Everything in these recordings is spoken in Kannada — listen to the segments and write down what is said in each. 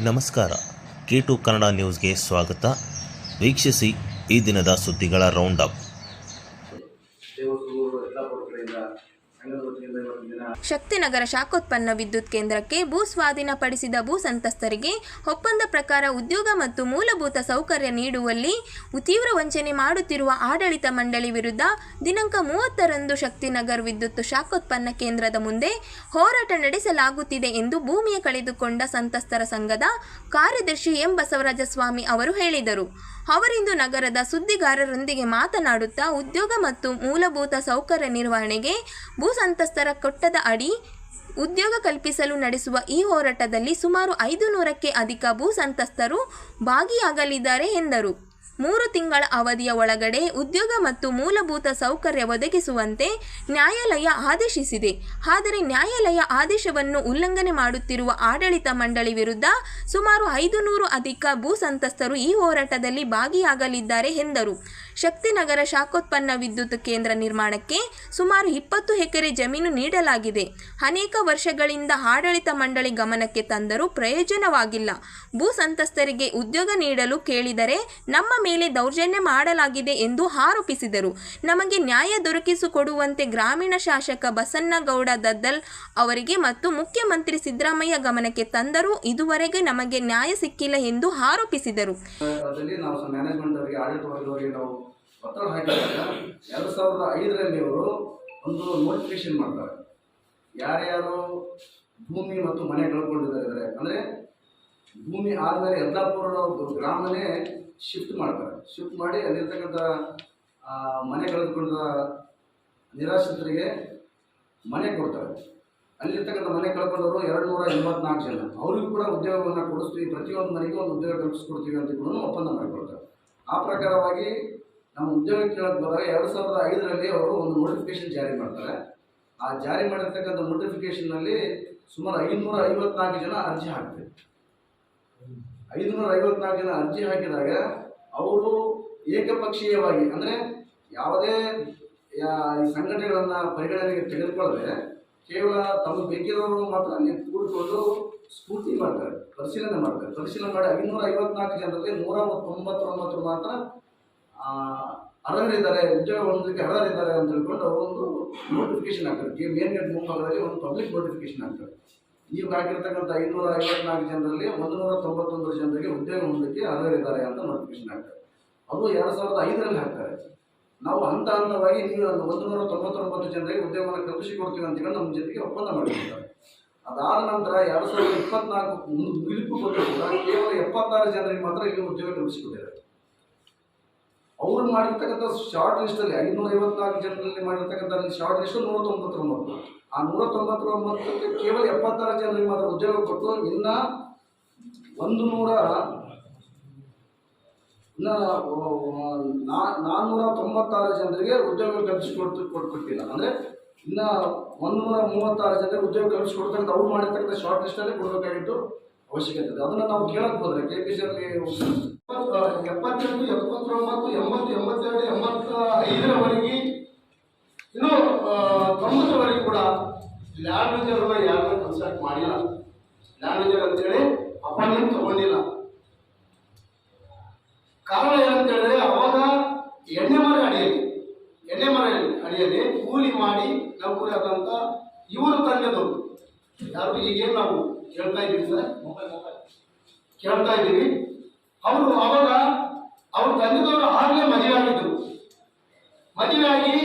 ನಮಸ್ಕಾರ. K2 ಕನ್ನಡ ನ್ಯೂಸ್ಗೆ ಸ್ವಾಗತ. ವೀಕ್ಷಿಸಿ ಈ ದಿನದ ಸುದ್ದಿಗಳ ರೌಂಡ್ ಅಪ್. ಶಕ್ತಿನಗರ ಶಾಖೋತ್ಪನ್ನ ವಿದ್ಯುತ್ ಕೇಂದ್ರಕ್ಕೆ ಭೂ ಸ್ವಾಧೀನಪಡಿಸಿದ ಭೂ ಸಂತ್ರಸ್ತರಿಗೆ ಒಪ್ಪಂದ ಪ್ರಕಾರ ಉದ್ಯೋಗ ಮತ್ತು ಮೂಲಭೂತ ಸೌಕರ್ಯ ನೀಡುವಲ್ಲಿ ತೀವ್ರ ವಂಚನೆ ಮಾಡುತ್ತಿರುವ ಆಡಳಿತ ಮಂಡಳಿ ವಿರುದ್ಧ ದಿನಾಂಕ 30ರಂದು ಶಕ್ತಿನಗರ ವಿದ್ಯುತ್ ಶಾಖೋತ್ಪನ್ನ ಕೇಂದ್ರದ ಮುಂದೆ ಹೋರಾಟ ನಡೆಸಲಾಗುತ್ತಿದೆ ಎಂದು ಭೂಮಿಯ ಕಳೆದುಕೊಂಡ ಸಂತ್ರಸ್ತರ ಸಂಘದ ಕಾರ್ಯದರ್ಶಿ ಎಂ ಬಸವರಾಜಸ್ವಾಮಿ ಅವರು ಹೇಳಿದರು. ಅವರಿಂದು ನಗರದ ಸುದ್ದಿಗಾರರೊಂದಿಗೆ ಮಾತನಾಡುತ್ತಾ ಉದ್ಯೋಗ ಮತ್ತು ಮೂಲಭೂತ ಸೌಕರ್ಯ ನಿರ್ವಹಣೆಗೆ ಭೂ ಸಂತ್ರಸ್ತರ ಕೊಟ್ಟದ ಅಡಿ ಉದ್ಯೋಗ ಕಲ್ಪಿಸಲು ನಡೆಸುವ ಈ ಹೋರಾಟದಲ್ಲಿ ಸುಮಾರು 500ಕ್ಕೆ ಅಧಿಕ ಭೂ ಸಂತ್ರಸ್ತರು ಭಾಗಿಯಾಗಲಿದ್ದಾರೆ ಎಂದರು. 3 ತಿಂಗಳ ಅವಧಿಯ ಒಳಗಡೆ ಉದ್ಯೋಗ ಮತ್ತು ಮೂಲಭೂತ ಸೌಕರ್ಯ ಒದಗಿಸುವಂತೆ ನ್ಯಾಯಾಲಯ ಆದೇಶಿಸಿದೆ. ಆದರೆ ನ್ಯಾಯಾಲಯ ಆದೇಶವನ್ನು ಉಲ್ಲಂಘನೆ ಮಾಡುತ್ತಿರುವ ಆಡಳಿತ ಮಂಡಳಿ ವಿರುದ್ಧ ಸುಮಾರು 500 ಅಧಿಕ ಭೂ ಸಂತ್ರಸ್ತರು ಈ ಹೋರಾಟದಲ್ಲಿ ಭಾಗಿಯಾಗಲಿದ್ದಾರೆ ಎಂದರು. ಶಕ್ತಿನಗರ ಶಾಖೋತ್ಪನ್ನ ವಿದ್ಯುತ್ ಕೇಂದ್ರ ನಿರ್ಮಾಣಕ್ಕೆ ಸುಮಾರು 20 ಎಕರೆ ಜಮೀನು ನೀಡಲಾಗಿದೆ. ಅನೇಕ ವರ್ಷಗಳಿಂದ ಆಡಳಿತ ಮಂಡಳಿ ಗಮನಕ್ಕೆ ತಂದರೂ ಪ್ರಯೋಜನವಾಗಿಲ್ಲ. ಭೂ ಸಂತ್ರಸ್ತರಿಗೆ ಉದ್ಯೋಗ ನೀಡಲು ಕೇಳಿದರೆ ನಮ್ಮ ಮೇಲೆ ದೌರ್ಜನ್ಯ ಮಾಡಲಾಗಿದೆ ಎಂದು ಆರೋಪಿಸಿದರು. ನಮಗೆ ನ್ಯಾಯ ದೊರಕಿಸಿಕೊಡುವಂತೆ ಗ್ರಾಮೀಣ ಶಾಸಕ ಬಸನಗೌಡ ದದ್ದಲ್ ಅವರಿಗೆ ಮತ್ತು ಮುಖ್ಯಮಂತ್ರಿ ಸಿದ್ದರಾಮಯ್ಯ ಗಮನಕ್ಕೆ ತಂದರೂ ಇದುವರೆಗೆ ನಮಗೆ ನ್ಯಾಯ ಸಿಕ್ಕಿಲ್ಲ ಎಂದು ಆರೋಪಿಸಿದರು. ಒತ್ತಡ ಹಾಕಿದಾಗ 2005ರಲ್ಲಿ ಅವರು ಒಂದು ನೋಟಿಫಿಕೇಶನ್ ಮಾಡ್ತಾರೆ. ಯಾರ್ಯಾರು ಭೂಮಿ ಮತ್ತು ಮನೆ ಕಳ್ಕೊಂಡಿದ್ದಾರೆ ಅಂದರೆ ಭೂಮಿ ಆದಮೇಲೆ ಯಲ್ಲಾಪುರ ಗ್ರಾಮನೇ ಶಿಫ್ಟ್ ಮಾಡ್ತಾರೆ. ಶಿಫ್ಟ್ ಮಾಡಿ ಅಲ್ಲಿರ್ತಕ್ಕಂಥ ಮನೆ ಕಳೆದುಕೊಂಡ ನಿರಾಶ್ರಿತರಿಗೆ ಮನೆ ಕೊಡ್ತಾರೆ. ಅಲ್ಲಿರ್ತಕ್ಕಂಥ ಮನೆ ಕಳ್ಕೊಂಡವರು 284 ಜನ. ಅವರಿಗೂ ಕೂಡ ಉದ್ಯೋಗವನ್ನು ಕೊಡಿಸ್ತೀವಿ, ಪ್ರತಿಯೊಂದು ಮನೆಗೂ ಒಂದು ಉದ್ಯೋಗ ಕಲ್ಪಿಸ್ಕೊಡ್ತೀವಿ ಅಂತ ಕೂಡ ಒಪ್ಪಂದ ಮಾಡಿಕೊಡ್ತಾರೆ. ಆ ಪ್ರಕಾರವಾಗಿ ನಮ್ಮ ಉದ್ಯೋಗ ಕೇಳಕ್ಕೆ ಬಂದಾಗ 2005ರಲ್ಲಿ ಅವರು ಒಂದು ನೋಟಿಫಿಕೇಶನ್ ಜಾರಿ ಮಾಡ್ತಾರೆ. ಆ ಜಾರಿ ಮಾಡಿರ್ತಕ್ಕಂಥ ನೋಟಿಫಿಕೇಶನ್ನಲ್ಲಿ ಸುಮಾರು 554 ಜನ ಅರ್ಜಿ ಹಾಕ್ತಾರೆ. 554 ಜನ ಅರ್ಜಿ ಹಾಕಿದಾಗ ಅವರು ಏಕಪಕ್ಷೀಯವಾಗಿ ಅಂದರೆ ಯಾವುದೇ ಸಂಘಟನೆಗಳನ್ನು ಪರಿಗಣನೆಗೆ ತೆಗೆದುಕೊಳ್ಳದೆ ಕೇವಲ ತಮಗೆ ಬೇಕಿರೋರು ಮಾತ್ರ ಅಲ್ಲಿ ಕೂಡಿಕೊಂಡು ಸ್ಫೂರ್ತಿ ಮಾಡ್ತಾರೆ, ಪರಿಶೀಲನೆ ಮಾಡ್ತಾರೆ. ಪರಿಶೀಲನೆ ಮಾಡಿ 554 ಜನರಲ್ಲಿ 199 ಮಾತ್ರ ಅರ್ಹರಿದ್ದಾರೆ, ಉದ್ಯೋಗ ಹೊಂದಲಿಕ್ಕೆ ಅರ್ಹರಿದ್ದಾರೆ ಅಂತ ತಿಳ್ಕೊಂಡು ಅವರೊಂದು ನೋಟಿಫಿಕೇಶನ್ ಹಾಕ್ತಾರೆ. ಮೇನ್ ಗೇಟ್ ಮುಂಭಾಗದಲ್ಲಿ ಒಂದು ಪಬ್ಲಿಕ್ ನೋಟಿಫಿಕೇಶನ್ ಹಾಕ್ತಾರೆ. ಈಗ ಹಾಕಿರ್ತಕ್ಕಂಥ 554 ಜನರಲ್ಲಿ 191 ಜನರಿಗೆ ಉದ್ಯೋಗ ಹೊಂದಲಿಕ್ಕೆ ಅರ್ಹರಿದ್ದಾರೆ ಅಂತ ನೋಟಿಫಿಕೇಶನ್ ಹಾಕ್ತಾರೆ. ಅದು 2005ರಲ್ಲಿ ಹಾಕ್ತಾರೆ. ನಾವು ಹಂತ ಹಂತವಾಗಿ ನೀವು 199 ಜನರಿಗೆ ಉದ್ಯೋಗವನ್ನು ಕಲ್ಪಿಸಿಕೊಡ್ತೀವಿ ಅಂತೇಳಿ ನಮ್ಮ ಜೊತೆಗೆ ಒಪ್ಪಂದ ಮಾಡಿರ್ತಾರೆ. ಅದಾದ ನಂತರ 2024 ಮುಗಿಲಿಕ್ಕೂ ಕೊಟ್ಟಿಲ್ಲ, ಕೇವಲ 76 ಜನರಿಗೆ ಮಾತ್ರ ಇಲ್ಲಿ ಉದ್ಯೋಗ ಕಲ್ಪಿಸಿಕೊಟ್ಟಿದ್ದಾರೆ. ಅವ್ರು ಮಾಡಿರ್ತಕ್ಕಂಥ ಶಾರ್ಟ್ ಲಿಸ್ಟಲ್ಲಿ 554 ಜನರಲ್ಲಿ ಮಾಡಿರ್ತಕ್ಕಂಥ ಶಾರ್ಟ್ ಲಿಸ್ಟ್ 199. ಆ 199ಕ್ಕೆ ಕೇವಲ 76 ಜನರಿಗೆ ಮಾತ್ರ ಉದ್ಯೋಗ ಕೊಟ್ಟು ಇನ್ನು 496 ಜನರಿಗೆ ಉದ್ಯೋಗ ಕೊಟ್ಟಿಲ್ಲ. ಅಂದರೆ ಇನ್ನು 136 ಜನರಿಗೆ ಉದ್ಯೋಗ ಕಲ್ಪಿಸಿಕೊಡ್ತಕ್ಕಂಥ ಅವ್ರು ಮಾಡಿರ್ತಕ್ಕಂಥ ಶಾರ್ಟ್ ಲಿಸ್ಟಲ್ಲಿ ಕೊಡಬೇಕಾಗಿತ್ತು ಅವಶ್ಯಕತೆ ಇದೆ. ಅದನ್ನು ನಾವು ಕೇಳಕ್ಕೆ ಹೋದರೆ KPCಯಲ್ಲಿ 78, 79, 80, 82, 85ರವರೆಗೆ ಇನ್ನೂ 90ರವರೆಗೆ ಕೂಡ ಲ್ಯಾಂಗ್ವೇಜರ್ನ ಯಾರನ್ನ ಕನ್ಸಲ್ಟ್ ಮಾಡಿಲ್ಲ. ಲ್ಯಾಂಗ್ವೇಜರ್ ಅಂತೇಳಿ ಅಪಾಯಿಂಟ್ಮೆಂಟ್ ತಗೊಂಡಿಲ್ಲ. ಕಾರಣ ಏನಂತ ಹೇಳಿದ್ರೆ ಅವಾಗ ಎಣ್ಣೆ ಮರ ಅಡಿಯಲ್ಲಿ ಕೂಲಿ ಮಾಡಿ ನೌಕರಿ ಆದಂಥ ಇವರು ತಂದೆದವರು ಯಾರು ಈಗೇನು ನಾವು ಕೇಳ್ತಾ ಇದ್ದೀವಿ ಸರ್, ಕೇಳ್ತಾ ಇದ್ದೀವಿ. ಅವರು ಅವಾಗ ಅವ್ರ ತಂದೆದವರು ಆಗಲೇ ಮದುವೆ ಆಗಿದ್ದರು. ಮದುವೆ ಆಗಿ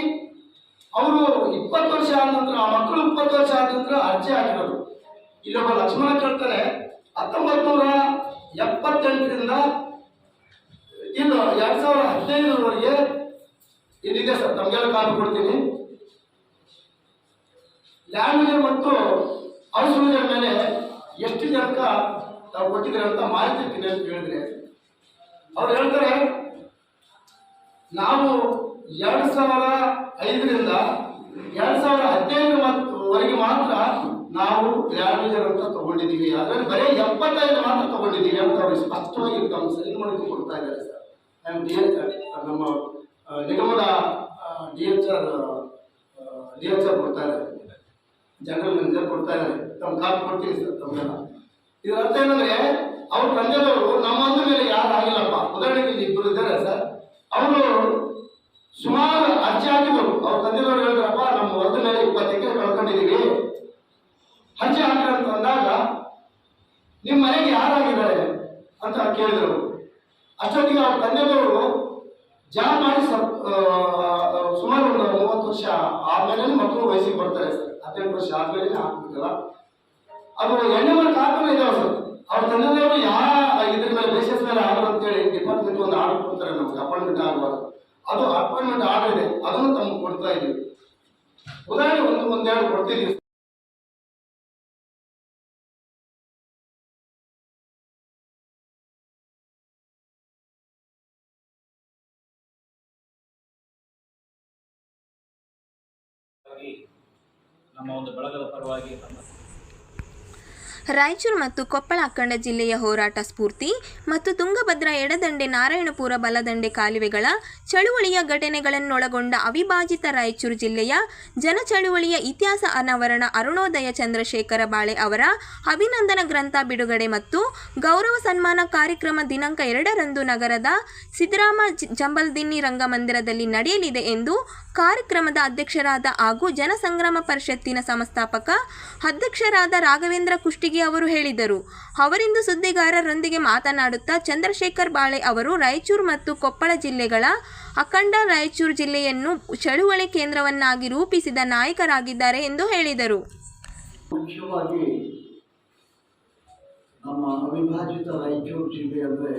ಅವರು 20 ವರ್ಷ ಆದ ನಂತರ ಆ ಮಕ್ಕಳು 20 ವರ್ಷ ಆದ ನಂತರ ಅರ್ಜಿ ಹಾಕಿರೋರು. ಇಲ್ಲೊಬ್ಬ ಲಕ್ಷ್ಮಣ ಕೇಳ್ತಾರೆ 1978ರಿಂದ ಇನ್ನು 2015ರವರೆಗೆ ಇಲ್ಲಿದೆ ಸರ್, ತಮಗೆಲ್ಲ ಕಾಪಿ ಕೊಡ್ತೀನಿ. ಲ್ಯಾಂಗ್ವೇಜರ್ ಮತ್ತು ಔಷಧಿಗಳ ಮೇಲೆ ಎಷ್ಟು ಜನಕ ತಾವು ಕೊಟ್ಟಿದ್ದಾರೆ ಅಂತ ಮಾಹಿತಿ ಇರ್ತೀನಿ ಅಂತ ಹೇಳಿದ್ರೆ ಅವ್ರು ಹೇಳ್ತಾರೆ, ನಾವು 2005ರಿಂದ 2015ವರೆಗೆ ಮಾತ್ರ ನಾವು ಲ್ಯಾಂಗ್ವೇಜರ್ ಅಂತ ತಗೊಂಡಿದ್ದೀವಿ. ಅದರಲ್ಲಿ ಬರೀ 75 ಮಾತ್ರ ತಗೊಂಡಿದ್ದೀವಿ ಅಂತ ಅವರು ಸ್ಪಷ್ಟವಾಗಿ ತಮ್ಮ ಸೈನ್ ಮಾಡಿ ಕೊಡ್ತಾ ಇದ್ದಾರೆ ಸರ್. ನಮ್ಮ ನಿಗಮದ DHR ಕೊಡ್ತಾ ಇದ್ದಾರೆ, ಜನರಲ್ ಮ್ಯಾನೇಜರ್ ಕೊಡ್ತಾ ಇದ್ದಾರೆ. ತಮ್ಮ ಕಾಪಿ ಕೊಡ್ತೀನಿ ಸರ್ ತಮ್ಗೆಲ್ಲ. ಇದರ ಅರ್ಥ ಏನಂದ್ರೆ ಅವ್ರ ತಂದೆಯವರು ನಮ್ಮ ಅಂದ ಮೇಲೆ ಯಾರು ಆಗಿಲ್ಲಪ್ಪ. ಉದಾಹರಣೆಗೆ ಇಬ್ಬರು ಇದ್ದಾರೆ ಸರ್, ಅವರು ಸುಮಾರು ಅರ್ಜಿ ಹಾಕಿದ್ರು. ಅವ್ರ ತಂದೆಯವರು ಹೇಳಿದ್ರಪ್ಪ, ನಮ್ಮ ಹೊಲದ ಮೇಲೆ 20 ಎಕರೆ ಕಳ್ಕೊಂಡಿದೀವಿ, ಅರ್ಜಿ ಹಾಕಿ ಅಂತ ಅಂದಾಗ ನಿಮ್ಮ ಮನೆಗೆ ಯಾರಾಗಿದ್ದಾರೆ ಅಂತ ಕೇಳಿದರು. ಅಷ್ಟೊತ್ತಿಗೆ ಅವ್ರ ತಂದೆಯವರು ಜಾಬ್ ಮಾಡಿ ಸುಮಾರು ಒಂದು 30 ವರ್ಷ ಆದ್ಮೇಲೆ ಮಕ್ಕಳು ವಯಸ್ಸಿಗೆ ಬರ್ತಾರೆ ಸರ್. 18 ವರ್ಷ ಆದ್ಮೇಲೆ ಹಾಕ್ಬೇಕಲ್ಲ, ಅದು ಎಣ್ಣೆ ಮೇಲೆ ಕಾರ್ಯಕ್ರಮ ಇದಾವೆ ಸರ್. ಅವ್ರ ತಂದೆಯವರು ಇದ್ರ ಮೇಲೆ ಬೇಸಿಸ್ ಮೇಲೆ ಆರ್ಡರ್ ಅಂತೇಳಿ ಡಿಪಾರ್ಟ್ಮೆಂಟ್ ಒಂದು ಆರ್ಡರ್ ಕೊಡ್ತಾರೆ ನಮ್ಗೆ, ಅಪಾಯಿಂಟ್ಮೆಂಟ್ ಆಗಬಾರ್ದು. ಅದು ಅಪಾಯಿಂಟ್ಮೆಂಟ್ ಆರ್ಡರ್ ಇದೆ, ಅದನ್ನು ತಮ್ಗೆ ಕೊಡ್ತಾ ಇದೀವಿ. ಉದಾಹರಣೆ ಒಂದೆರಡು ಕೊಡ್ತಿದ್ದೀವಿ. ನಮ್ಮ ಒಂದು ಬಳಗದ ಪರವಾಗಿ ರಾಯಚೂರು ಮತ್ತು ಕೊಪ್ಪಳ ಅಖಂಡ ಜಿಲ್ಲೆಯ ಹೋರಾಟ ಸ್ಫೂರ್ತಿ ಮತ್ತು ತುಂಗಭದ್ರಾ ಎಡದಂಡೆ ನಾರಾಯಣಪುರ ಬಲದಂಡೆ ಕಾಲುವೆಗಳ ಚಳುವಳಿಯ ಘಟನೆಗಳನ್ನೊಳಗೊಂಡ ಅವಿಭಾಜಿತ ರಾಯಚೂರು ಜಿಲ್ಲೆಯ ಜನ ಚಳುವಳಿಯ ಇತಿಹಾಸ ಅನಾವರಣ ಅರುಣೋದಯ ಚಂದ್ರಶೇಖರ ಬಾಳೆ ಅವರ ಅಭಿನಂದನಾ ಗ್ರಂಥ ಬಿಡುಗಡೆ ಮತ್ತು ಗೌರವ ಸನ್ಮಾನ ಕಾರ್ಯಕ್ರಮ ದಿನಾಂಕ 2ರಂದು ನಗರದ ಸಿದ್ದರಾಮ ಜಂಬಲ್ದಿನ್ನಿ ರಂಗಮಂದಿರದಲ್ಲಿ ನಡೆಯಲಿದೆ ಎಂದು ಕಾರ್ಯಕ್ರಮದ ಅಧ್ಯಕ್ಷರಾದ ಹಾಗೂ ಜನಸಂಗ್ರಾಮ ಪರಿಷತ್ತಿನ ಸಂಸ್ಥಾಪಕ ಅಧ್ಯಕ್ಷರಾದ ರಾಘವೇಂದ್ರ ಕುಷ್ಟಗಿ ಅವರು ಹೇಳಿದರು. ಅವರಿಂದು ಸುದ್ದಿಗಾರರೊಂದಿಗೆ ಮಾತನಾಡುತ್ತಾ ಚಂದ್ರಶೇಖರ್ ಬಾಳೆ ಅವರು ರಾಯಚೂರು ಮತ್ತು ಕೊಪ್ಪಳ ಜಿಲ್ಲೆಗಳ ಅಖಂಡ ರಾಯಚೂರು ಜಿಲ್ಲೆಯನ್ನು ಚಳುವಳಿ ಕೇಂದ್ರವನ್ನಾಗಿ ರೂಪಿಸಿದ ನಾಯಕರಾಗಿದ್ದಾರೆ ಎಂದು ಹೇಳಿದರು. ಮುಖ್ಯವಾಗಿ ನಮ್ಮ ಅವಿಭಾಜಿತ ರಾಯಚೂರು ಜಿಲ್ಲೆ ಅಂದರೆ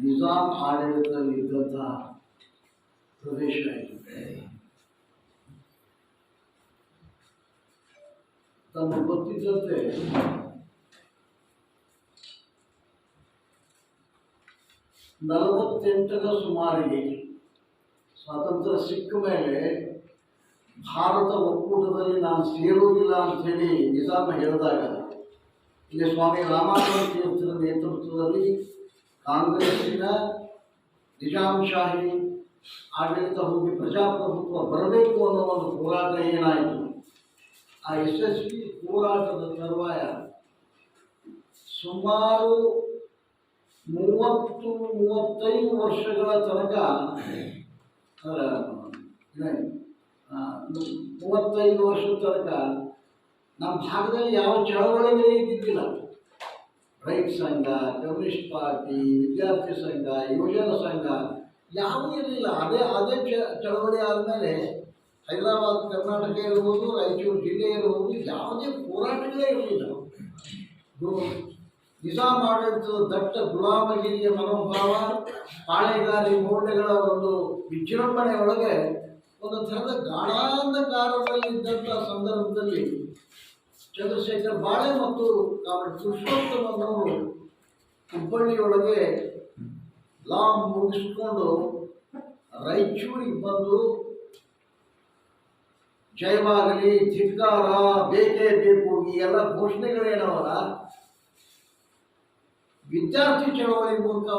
ನಿಜಾಂ ಆಡಳಿತದಲ್ಲಿದ್ದಂಥ ಪ್ರದೇಶ ಇದೆ. ತಮಗೆ ಗೊತ್ತಿದ್ದಂತೆ ನಲವತ್ತೆಂಟರ ಸುಮಾರಿಗೆ ಸ್ವಾತಂತ್ರ್ಯ ಸಿಕ್ಕ ಮೇಲೆ ಭಾರತ ಒಕ್ಕೂಟದಲ್ಲಿ ನಾನು ಸೇರುವುದಿಲ್ಲ ಅಂಥೇಳಿ ನಿಜಾಮ ಹೇಳಿದಾಗ ಇಲ್ಲಿ ಸ್ವಾಮಿ ರಾಮಾನಂದ ತೀರ್ಥರ ನೇತೃತ್ವದಲ್ಲಿ ಕಾಂಗ್ರೆಸ್ಸಿನ ನಿಜಾಂಶಾಹಿ ಆಡಳಿತ ಹೋಗಿ ಪ್ರಜಾಪ್ರಭುತ್ವ ಬರಬೇಕು ಅನ್ನೋ ಒಂದು ಹೋರಾಟ ಏನಾಯಿತು, ಆ ಯಶಸ್ವಿ ಹೋರಾಟದ ತರುವಾಯ ಸುಮಾರು 30-35 ವರ್ಷಗಳ ತನಕ 35 ವರ್ಷದ ತನಕ ನಮ್ಮ ಭಾಗದಲ್ಲಿ ಯಾವ ಚಳವಳಿಗಳೇ ಇದ್ದಿದ್ದಿಲ್ಲ. ರೈತ ಸಂಘ, ಕಮ್ಯುನಿಸ್ಟ್ ಪಾರ್ಟಿ, ವಿದ್ಯಾರ್ಥಿ ಸಂಘ, ಯುವಜನ ಸಂಘ ಯಾವುದೂ ಇರಲಿಲ್ಲ. ಅದೇ ಚಳವಳಿ ಆದಮೇಲೆ ಹೈದರಾಬಾದ್ ಕರ್ನಾಟಕ ಇರ್ಬೋದು, ರಾಯಚೂರು ಜಿಲ್ಲೆ ಇರ್ಬೋದು, ಯಾವುದೇ ಹೋರಾಟಗಳೇ ಇರಲಿಲ್ಲ. ನಿಜಾಂ ಆಡಳಿತದ ದಟ್ಟ ಗುಲಾಮಗಿರಿಯ ಮನೋಭಾವ, ಪಾಳೆಗಾರಿ ಮೌಲ್ಯಗಳ ಒಂದು ವಿಜೃಂಭಣೆ ಒಳಗೆ ಒಂದು ಥರದ ಗಾಢಾಂಧಕಾರದಲ್ಲಿದ್ದಂಥ ಸಂದರ್ಭದಲ್ಲಿ ಚಂದ್ರಶೇಖರ್ ಬಾಳೆ ಮತ್ತು ಕಾಮರೇಡ್ ಪುರುಷೋತ್ತಮನವರು ಹುಬ್ಬಳ್ಳಿಯೊಳಗೆ ಲಾ ಮುಗಿಸ್ಕೊಂಡು ರಾಯಚೂರಿಗೆ ಬಂದು ಜಯವಾಗಲಿ, ಧಿಕ್ಕಾರ, ಬೇಕೇ ಬೇಕು ಈ ಎಲ್ಲ ಘೋಷಣೆಗಳೇನವಲ್ಲ ವಿದ್ಯಾರ್ಥಿ ಚಳವಳಿ ಮೂಲಕ